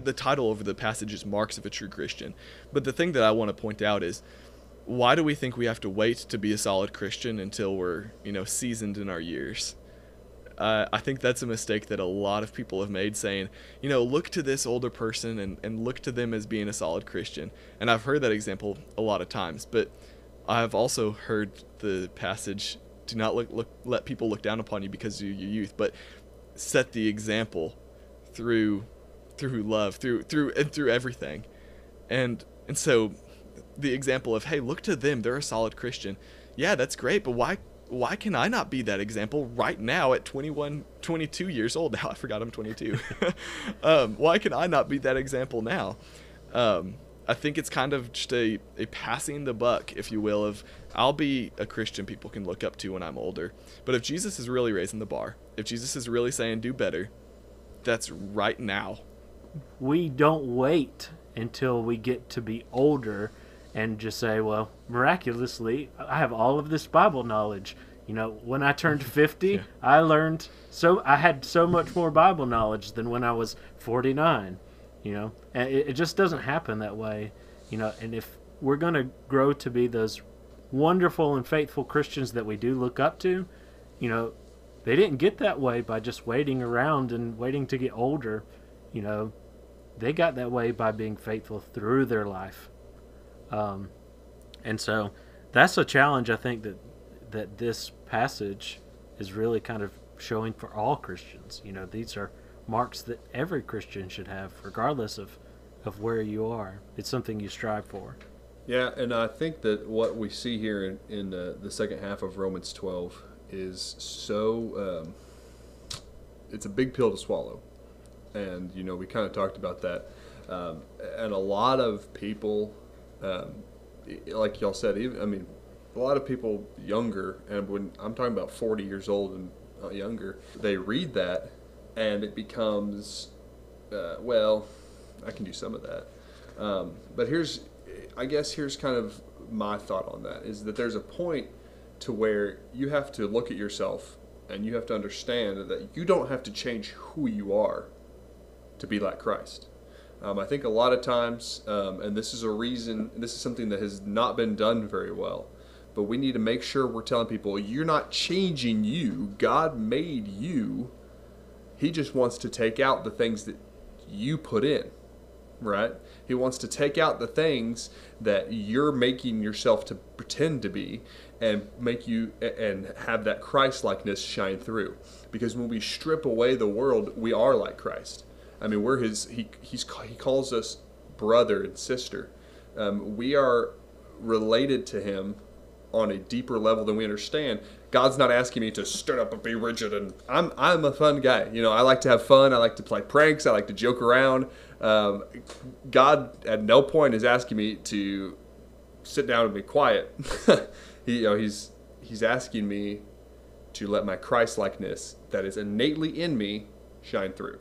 The title over the passage is Marks of a True Christian. But the thing that I want to point out is, why do we think we have to wait to be a solid Christian until we're, seasoned in our years? I think that's a mistake that a lot of people have made, saying, look to this older person and look to them as being a solid Christian. And I've heard that example a lot of times, but I've also heard the passage, do not let people look down upon you because of your youth, but set the example through love, through everything. And so the example of, hey, look to them, they're a solid Christian. Yeah, that's great, but why can I not be that example right now at 21, 22 years old? Now I forgot I'm 22. Why can I not be that example now? I think it's kind of just a passing the buck, if you will, of I'll be a Christian people can look up to when I'm older. But if Jesus is really raising the bar, if Jesus is really saying do better, that's right now. We don't wait until we get to be older and just say, well, miraculously, I have all of this Bible knowledge. When I turned 50, yeah. I had so much more Bible knowledge than when I was 49, and it just doesn't happen that way, and if we're going to grow to be those wonderful and faithful Christians that we do look up to, they didn't get that way by just waiting around and waiting to get older. They got that way by being faithful through their life. And so that's a challenge, I think, that this passage is really kind of showing for all Christians. These are marks that every Christian should have, regardless of where you are. It's something you strive for. Yeah, and I think that what we see here in the second half of Romans 12 is so it's a big pill to swallow. And, we kind of talked about that. And a lot of people, like y'all said, a lot of people younger, and when I'm talking about 40 years old and younger, they read that and it becomes, well, I can do some of that. But here's kind of my thought on that, is that there's a point to where you have to look at yourself and you have to understand that you don't have to change who you are to be like Christ. I think a lot of times, and this is something that has not been done very well, but we need to make sure we're telling people, you're not changing you. God made you. He just wants to take out the things that you put in, right? He wants to take out the things that you're making yourself to pretend to be, and make you and have that Christ-likeness shine through. Because when we strip away the world, we are like Christ. We're he calls us brother and sister. We are related to him on a deeper level than we understand. God's not asking me to stand up and be rigid, and I'm a fun guy. I like to have fun. I like to play pranks. I like to joke around. God at no point is asking me to sit down and be quiet. He's asking me to let my Christ-likeness that is innately in me shine through.